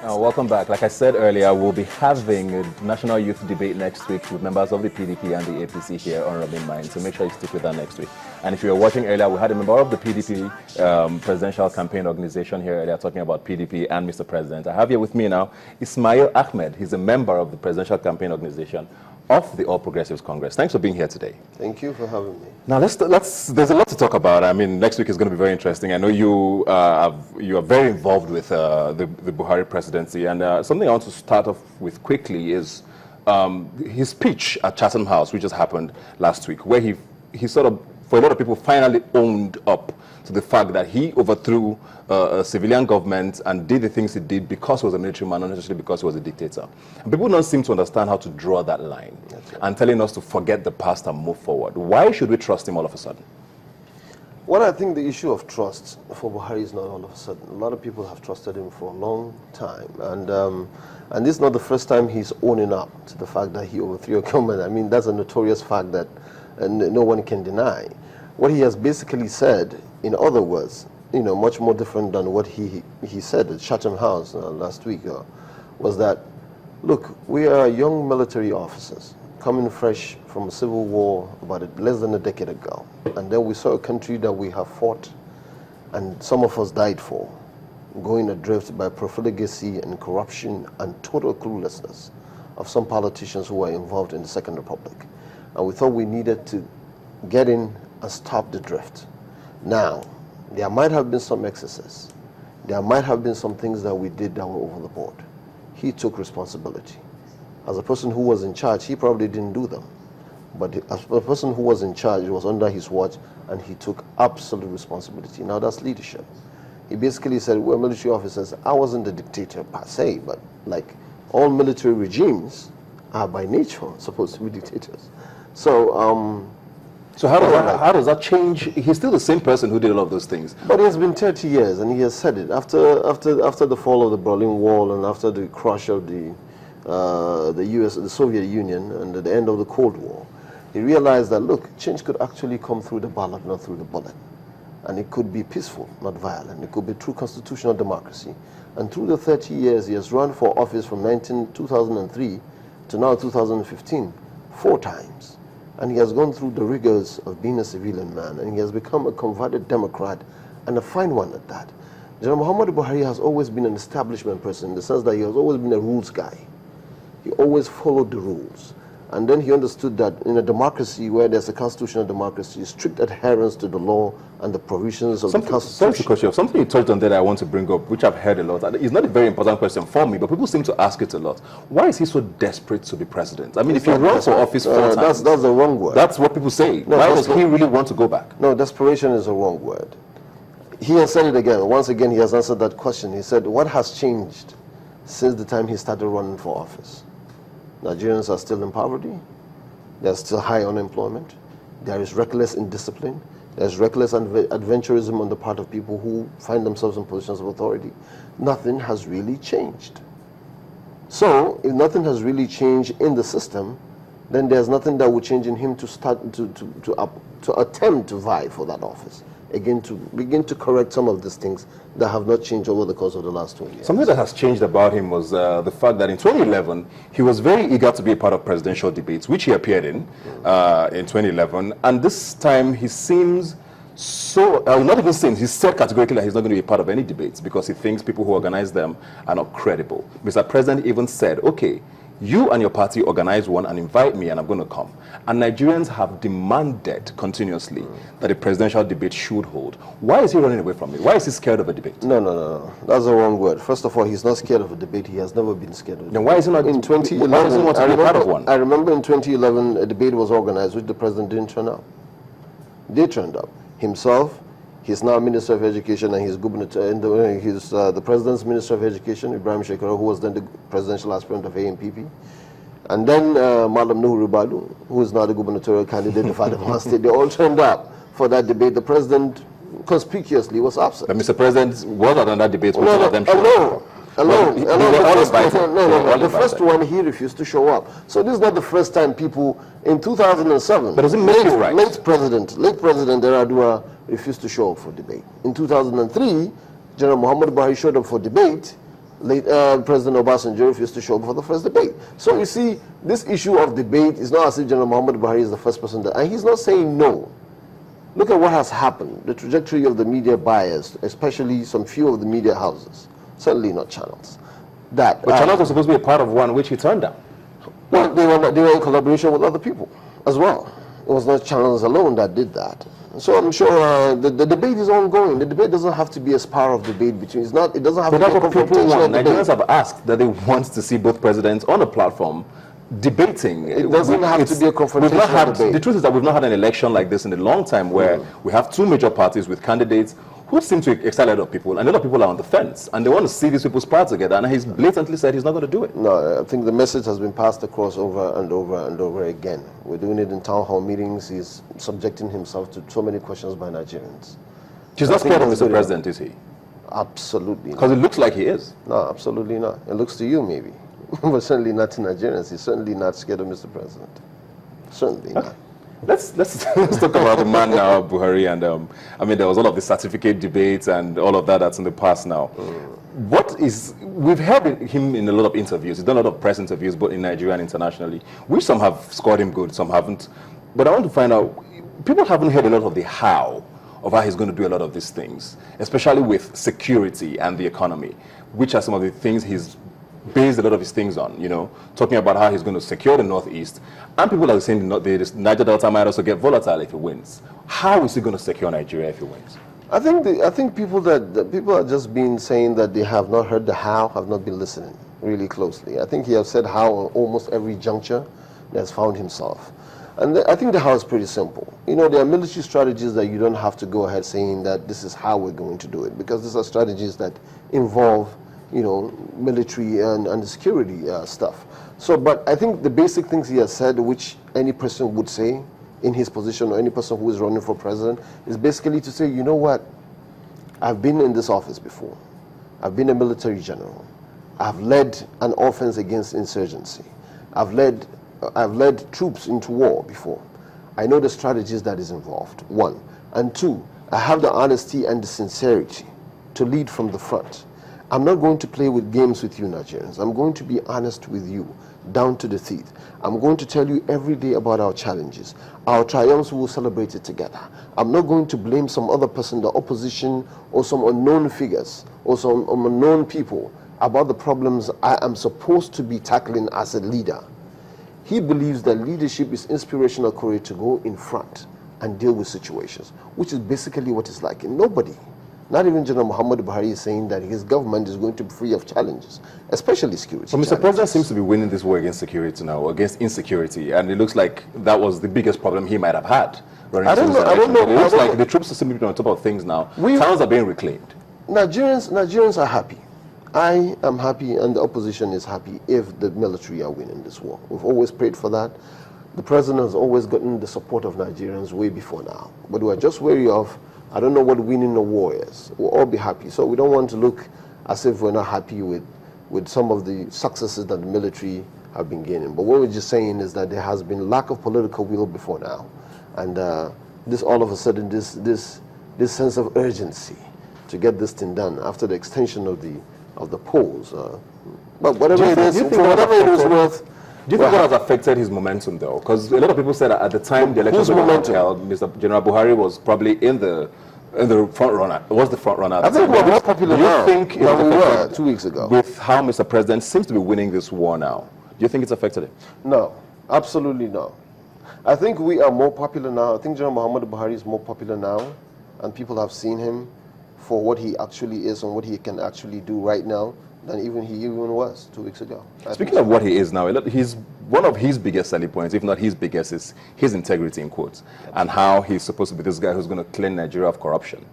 Welcome back. Like I said earlier, we'll be having a national youth debate next week with members of the PDP and the APC here on Rubbin Mind. So make sure you stick with that next week. And if you were watching earlier, we had a member of the PDP presidential campaign organization here earlier talking about PDP and Mr. President. I have here with me now Ismail Ahmed. He's a member of the presidential campaign organization of the All Progressives Congress. Thanks for being here today. Thank you for having me. Now, there's a lot to talk about. I mean, next week is going to be very interesting. I know you are very involved with the Buhari presidency, and something I want to start off with quickly is his speech at Chatham House, which just happened last week, where he sort of, for a lot of people, finally owned up to the fact that he overthrew a civilian government and did the things he did because he was a military man, not necessarily because he was a dictator. And people don't seem to understand how to draw that line and telling us to forget the past and move forward. Why should we trust him all of a sudden? Well, I think the issue of trust for Buhari is not all of a sudden. A lot of people have trusted him for a long time. And this is not the first time he's owning up to the fact that he overthrew a government. I mean, that's a notorious fact that no one can deny. What he has basically said, in other words, much more different than what he said at Chatham House last week, was that, look, we are young military officers coming fresh from a civil war about less than a decade ago. And then we saw a country that we have fought, and some of us died for, going adrift by profligacy and corruption and total cluelessness of some politicians who were involved in the Second Republic. And we thought we needed to get in and stop the drift. Now, there might have been some excesses. There might have been some things that we did that were over the board. He took responsibility. As a person who was in charge, he probably didn't do them. But as a person who was in charge, it was under his watch, and he took absolute responsibility. Now that's leadership. He basically said, we're military officers. I wasn't a dictator per se, but like all military regimes are by nature supposed to be dictators. So how does that change? He's still the same person who did all of those things. But it's been 30 years, and he has said it. After the fall of the Berlin Wall and after the crush of the Soviet Union and the end of the Cold War, he realized that, look, change could actually come through the ballot, not through the bullet. And it could be peaceful, not violent. It could be through constitutional democracy. And through the 30 years, he has run for office from 2003 to now 2015, 4 times. And he has gone through the rigors of being a civilian man, and he has become a converted Democrat, and a fine one at that. General Muhammadu Buhari has always been an establishment person in the sense that he has always been a rules guy. He always followed the rules. And then he understood that in a democracy where there's a constitutional democracy, strict adherence to the law and the provisions of the Constitution. Something you touched on that I want to bring up, which I've heard a lot. It's not a very important question for me, but people seem to ask it a lot. Why is he so desperate to be president? I mean, if you run for office 4 times... That's the wrong word. That's what people say. No, why does he really want to go back? No, desperation is the wrong word. He has said it again. Once again, he has answered that question. He said, what has changed since the time he started running for office? Nigerians are still in poverty. There's still high unemployment. There is reckless indiscipline. There's reckless adventurism on the part of people who find themselves in positions of authority. Nothing has really changed. So, if nothing has really changed in the system, then there's nothing that will change in him to start to attempt to vie for that office. Again, to begin to correct some of these things that have not changed over the course of the last 20 years. Something that has changed about him was the fact that in 2011, he was very eager to be a part of presidential debates, which he appeared in 2011. And this time, he seems so, not even seems, he said categorically that he's not going to be a part of any debates because he thinks people who organize them are not credible. Mr. President even said, okay, you and your party organize one and invite me and I'm going to come. And Nigerians have demanded continuously that a presidential debate should hold. Why is he running away from it? Why is he scared of a debate? No. That's the wrong word. First of all, he's not scared of a debate. He has never been scared of a debate. Then why is he not in 2011? Why does he want to be part of one? I remember in 2011 a debate was organized which the president didn't turn up. They turned up. Himself, he's now Minister of Education, and he's the President's Minister of Education, Ibrahim Shekara, who was then the presidential aspirant of ANPP. And then Madam Nuhu Ribadu, who is now the gubernatorial candidate of Adamawa State. They all turned up for that debate. The President conspicuously was absent. But Mr. President was at that debate. Alone. The first one, he refused to show up. So this is not the first time people, in 2007, but does it make it right? Late President Yar'Adua refused to show up for debate. In 2003, General Muhammadu Buhari showed up for debate, President Obasanjo refused to show up for the first debate. So you see, this issue of debate is not as if General Muhammad Buhari is the first person that, and he's not saying no. Look at what has happened, the trajectory of the media bias, especially some few of the media houses, certainly not channels. But channels were supposed to be a part of one which he turned down. Well, they were in collaboration with other people as well. It was not channels alone that did that. So I'm sure the debate is ongoing. The debate doesn't have to be a spar of debate between. It doesn't have to be a confrontational debate. Nigerians have asked that they want to see both presidents on a platform debating. It doesn't have to be a confrontational debate. The truth is that we've not had an election like this in a long time where we have two major parties with candidates who seem to excite a lot of people, and a lot of people are on the fence, and they want to see these people spar together, and he's blatantly said he's not going to do it. No, I think the message has been passed across over and over and over again. We're doing it in town hall meetings. He's subjecting himself to so many questions by Nigerians. He's not scared of Mr. President, is he? Absolutely not. Because it looks like he is. No, absolutely not. It looks to you, maybe. But certainly not to Nigerians. He's certainly not scared of Mr. President. Certainly not. Let's talk about the man now, Buhari, and I mean, there was all of the certificate debates and all of that that's in the past now. We've heard him in a lot of interviews. He's done a lot of press interviews, both in Nigeria and internationally, which some have scored him good, some haven't. But I want to find out, people haven't heard a lot of the how of how he's going to do a lot of these things, especially with security and the economy, which are some of the things he's based a lot of his things on, you know, talking about how he's going to secure the Northeast. And people are saying the Niger Delta might also get volatile if he wins. How is he going to secure Nigeria if he wins? I think people are just been saying that they have not heard the how, have not been listening really closely. I think he has said how on almost every juncture that has found himself. And I think the how is pretty simple. You know, there are military strategies that you don't have to go ahead saying that this is how we're going to do it, because these are strategies that involve, you know, military and security stuff. So, but I think the basic things he has said, which any person would say in his position, or any person who is running for president, is basically to say, you know what, I've been in this office before. I've been a military general. I've led an offense against insurgency. I've led troops into war before. I know the strategies that is involved, one. And two, I have the honesty and the sincerity to lead from the front. I'm not going to play with games with you Nigerians. I'm going to be honest with you, down to the teeth. I'm going to tell you every day about our challenges. Our triumphs, we will celebrate it together. I'm not going to blame some other person, the opposition, or some unknown figures, or some unknown people about the problems I am supposed to be tackling as a leader. He believes that leadership is inspirational courage to go in front and deal with situations, which is basically what it's like. And nobody, not even General Muhammad Buhari, is saying that his government is going to be free of challenges, especially security. So Mr. President seems to be winning this war against security now, against insecurity, and it looks like that was the biggest problem he might have had. I don't know. It looks like the troops are simply on top of things now. Towns are being reclaimed. Nigerians are happy. I am happy, and the opposition is happy if the military are winning this war. We've always prayed for that. The president has always gotten the support of Nigerians way before now. But we're just wary of, I don't know what winning a war is. We'll all be happy. So we don't want to look as if we're not happy with some of the successes that the military have been gaining. But what we're just saying is that there has been lack of political will before now. And this all of a sudden, this sense of urgency to get this thing done after the extension of the polls. But whatever it is, whatever it is worth. Do you think what has affected his momentum, though? Because a lot of people said that at the time the elections were held, Mr. General Buhari was probably in the front runner. Was the front runner? I think we're more popular now than we were 2 weeks ago. With how Mr. President seems to be winning this war now, do you think it's affected him? No, absolutely no. I think we are more popular now. I think General Muhammad Buhari is more popular now, and people have seen him for what he actually is and what he can actually do right now than he even was 2 weeks ago. Speaking of what he is now, he's one of his biggest selling points, if not his biggest, is his integrity, in quotes, and how he's supposed to be this guy who's going to clean Nigeria of corruption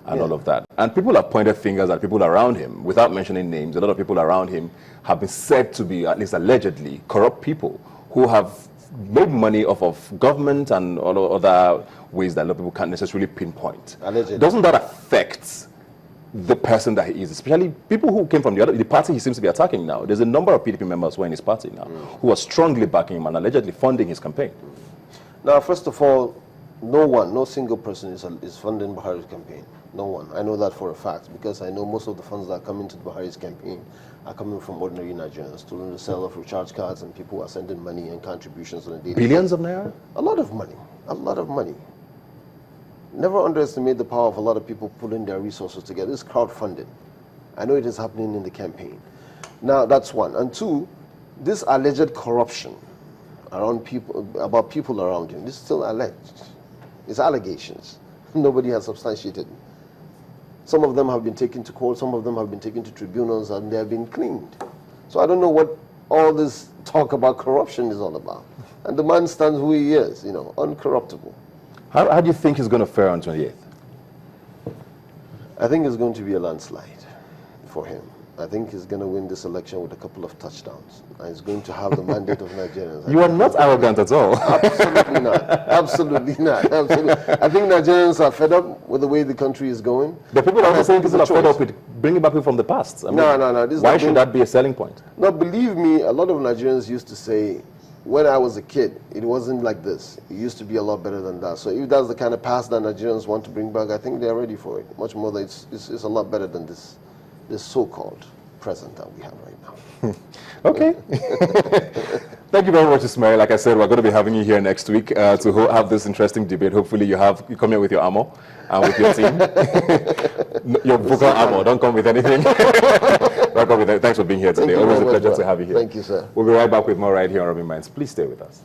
and all of that. And people have pointed fingers at people around him, without mentioning names. A lot of people around him have been said to be, at least allegedly, corrupt people who have made money off of government and all other ways that a lot of people can't necessarily pinpoint. Allegedly. Doesn't that affect the person that he is, especially people who came from the party he seems to be attacking now? There's a number of PDP members who are in his party now who are strongly backing him and allegedly funding his campaign. Now, first of all, no single person is funding Buhari's campaign. No one. I know that for a fact because I know most of the funds that are coming to Buhari's campaign are coming from ordinary Nigerians, to the sale of recharge cards, and people are sending money and contributions on a daily basis. Billions of naira? A lot of money. A lot of money. Never underestimate the power of a lot of people pulling their resources together. It's crowdfunding. I know it is happening in the campaign. Now, that's one. And two, this alleged corruption around people, about people around him, this is still alleged. It's allegations. Nobody has substantiated. Some of them have been taken to court, some of them have been taken to tribunals, and they have been cleaned. So I don't know what all this talk about corruption is all about. And the man stands who he is, you know, uncorruptible. How do you think he's going to fare on 28th? I think it's going to be a landslide for him. I think he's going to win this election with a couple of touchdowns. And he's going to have the mandate of Nigerians. You are not arrogant at all. Absolutely not. Absolutely not. Absolutely. I think Nigerians are fed up with the way the country is going. But people are also saying people are fed up with bringing back people from the past. I mean, no. Why should that be a selling point? No, believe me, a lot of Nigerians used to say, when I was a kid, it wasn't like this. It used to be a lot better than that. So if that's the kind of past that Nigerians want to bring back, I think they're ready for it. Much more that it's a lot better than this so-called present that we have right now. Okay. Thank you very much, Ismail. Like I said, we're going to be having you here next week to have this interesting debate. Hopefully you come here with your armor and with your team. Your vocal armor, don't come with anything. Don't come with anything. Thanks for being here today. Always a pleasure to have you here. Thank you, sir. We'll be right back with more right here on Rubbin Minds. Please stay with us.